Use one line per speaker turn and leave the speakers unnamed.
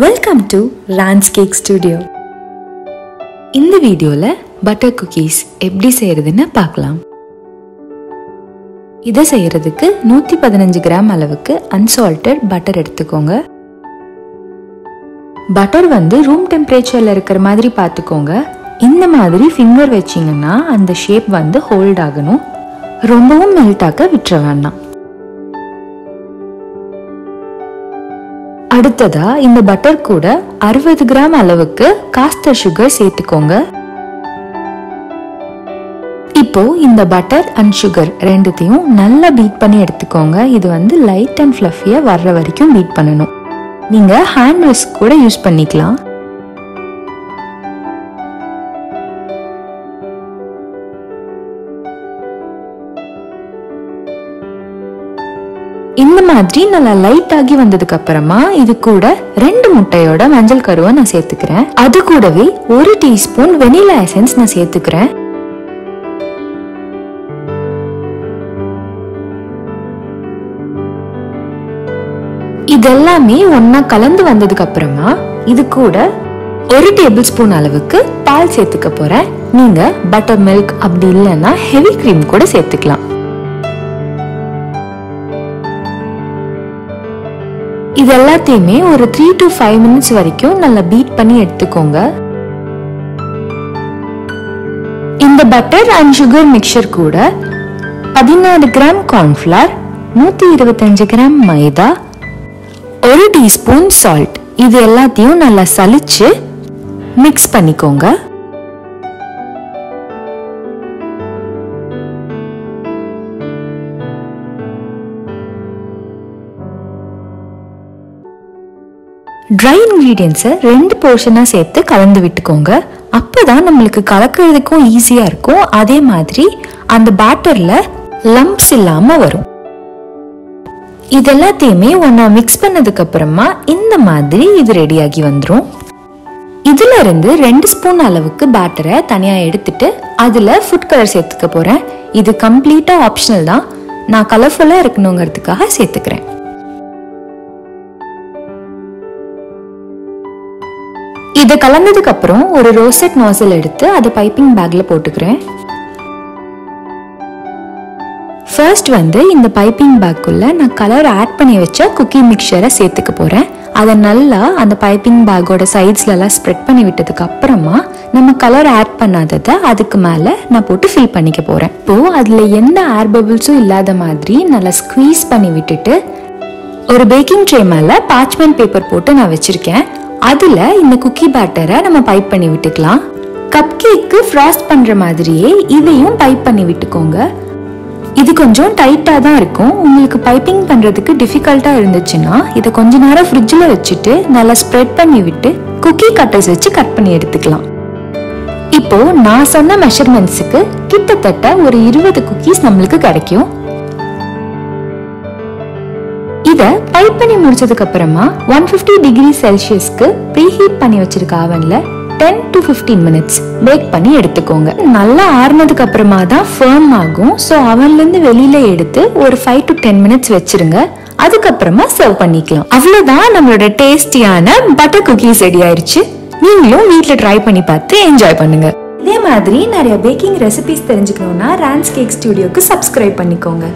Welcome to Rans Cake Studio. இந்த வீடியோல butter cookies எப்படி செய்யறதுன்னு பார்க்கலாம். இதை செய்யறதுக்கு 115 கிராம் அளவுக்கு unsalted பட்டர் எடுத்துக்கோங்க. பட்டர் ரூம் டெம்பரேச்சர்ல இருக்கிற மாதிரி பார்த்துக்கோங்க. இந்த மாதிரி ஃபிங்கர் வச்சீங்கன்னா அந்த ஷேப் ஹோல்ட் ஆகணும். ரொம்பவும் மெல்ட் ஆக விட்டுற வேண்டாம். அடுத்ததா இந்த பட்டர் கூட 60 கிராம் அளவுக்கு காஸ்டர் சுகர் சேர்த்துக்கோங்க. இப்போ இந்த பட்டர் அண்ட் சுகர் ரெண்டுத்தையும் நல்லா பீட் பண்ணி எடுத்துக்கோங்க. இது லைட் அண்ட் ஃப்ளஃபியா வர்ற வரைக்கும் பீட் பண்ணணும். நீங்க ஹேண்ட் விஸ்க் கூட யூஸ் பண்ணிக்கலாம். இந்த மாதிரி நல்லா லைட் ஆகி வந்ததுக்கு அப்புறமா இது கூட 2 முட்டையோட மஞ்சள் கருவை நான் சேர்த்துக்கிறேன். அது கூடவே 1 டீஸ்பூன் வெனிலா எசன்ஸ் நான் சேர்த்துக்கிறேன். இதெல்லாமே ஒன்னா கலந்து வந்ததுக்கு அப்புறமா இது கூட 1 டேபிள் ஸ்பூன் அளவுக்கு பால் சேர்த்துக்க போறேன். நீங்க பட்டர் மில்க் அப்படி இல்லைன்னா ஹெவி கிரீம் கூட சேர்த்துக்கலாம். இது எல்லாத்தையுமே ஒரு 3 to 5 மினிட்ஸ் வரைக்கும் நல்லா பீட் பண்ணி எடுத்துக்கோங்க. இந்த பட்டர் அண்ட் சுகர் மிக்சர் கூட 16 கிராம் கார்ன்ஃபிளவர், 125 கிராம் மைதா, 1 டீஸ்பூன் சால்ட், இது எல்லாத்தையும் நல்லா சலிச்சு மிக்ஸ் பண்ணிக்கோங்க. ட்ரை இன்கிரீடியன்ஸை 2 போர்ஷனா சேர்த்து கலந்து விட்டுக்கோங்க. அப்பதான் நம்மளுக்கு கலக்கிறதுக்கும் ஈஸியா இருக்கும். அதே மாதிரி அந்த பேட்டர்ல லம்ப்ஸ் இல்லாம வரும். இதெல்லாத்தையுமே ஒன்னா மிக்ஸ் பண்ணதுக்கு அப்புறமா இந்த மாதிரி இது ரெடியாகி வந்துடும். இதுல இருந்து 2 ஸ்பூன் அளவுக்கு பேட்டரை தனியா எடுத்துட்டு அதுல ஃபுட் கலர் சேர்த்துக்க போறேன். இது கம்ப்ளீட்டா ஆப்ஷனல் தான். நான் கலர்ஃபுல்லா இருக்கணுங்கிறதுக்காக சேர்த்துக்கிறேன். இதை கலந்ததுக்கு அப்புறம் ஒரு ரோசெட் நாசில் எடுத்து அதை பைப்பிங் பேக்ல போட்டுக்கிறேன். ஃபர்ஸ்ட் இந்த பைப்பிங் பேக்குள்ள நான் கலர் ஆட் பண்ணி வச்ச குக்கி மிக்சரை சேர்த்துக்க போறேன். அதை நல்லா அந்த பைப்பிங் பேக்கோட சைட்ஸ்ல எல்லாம் ஸ்ப்ரெட் பண்ணி விட்டதுக்கு அப்புறமா நம்ம கலர் ஆட் பண்ணாததை அதுக்கு மேல நான் போட்டு ஃபில் பண்ணிக்க போறேன். இப்போ அதுல எந்த ஏர் பபிள்ஸும் இல்லாத மாதிரி நல்லா ஸ்குவீஸ் பண்ணி விட்டுட்டு ஒரு பேக்கிங் ட்ரே மேல பார்ச்மெண்ட் பேப்பர் போட்டு நான் வச்சிருக்கேன். அதுல இந்த குக்கி பேட்டரை நம்ம பைப் பண்ணி விட்டுக்கலாம். கப் கேக்கு ஃப்ராஸ்ட் பண்ற மாதிரியே இதையும் பைப் பண்ணி விட்டுக்கோங்க. இது கொஞ்சம் டைட்டா தான் இருக்கும். உங்களுக்கு பைப்பிங் பண்றதுக்கு டிஃபிகல்ட்டா இருந்துச்சுன்னா இதை கொஞ்ச நேரம் ஃப்ரிட்ஜ்ல வச்சுட்டு நல்லா ஸ்ப்ரெட் பண்ணி விட்டு குக்கி கட்டர்ஸ் வச்சு கட் பண்ணி எடுத்துக்கலாம். இப்போ நான் சொன்ன மெஷர்மெண்ட்ஸுக்கு கிட்டத்தட்ட ஒரு 20 குக்கீஸ் நம்மளுக்கு கிடைக்கும். இதை பைப் பண்ணி முடிச்சதுக்கு அப்புறமா 150 டிகிரி செல்சியஸ்க்கு ப்ரீஹீட் பண்ணி வச்சிருக்க அவன்ல 10 to 15 மினிட்ஸ் பேக் பண்ணி எடுத்துக்கோங்க. நல்லா ஆறுனதுக்கு அப்புறமா தான் ஃபர்ம் ஆகும். ஸோ அவன்ல இருந்து வெளியில எடுத்து ஒரு 5 to 10 மினிட்ஸ் வச்சிருங்க. அதுக்கப்புறமா சர்வ் பண்ணிக்கலாம். அவ்வளவுதான், நம்மளோட டேஸ்டியான பட்டர் குக்கீஸ் ரெடி ஆயிடுச்சு. நீங்களும் வீட்டில் ட்ரை பண்ணி பார்த்து என்ஜாய் பண்ணுங்க. இதே மாதிரி நிறைய பேக்கிங் ரெசிபிஸ் தெரிஞ்சுக்கணும்னா ரான்ஸ் கேக் ஸ்டுடியோக்கு சப்ஸ்கிரைப் பண்ணிக்கோங்க.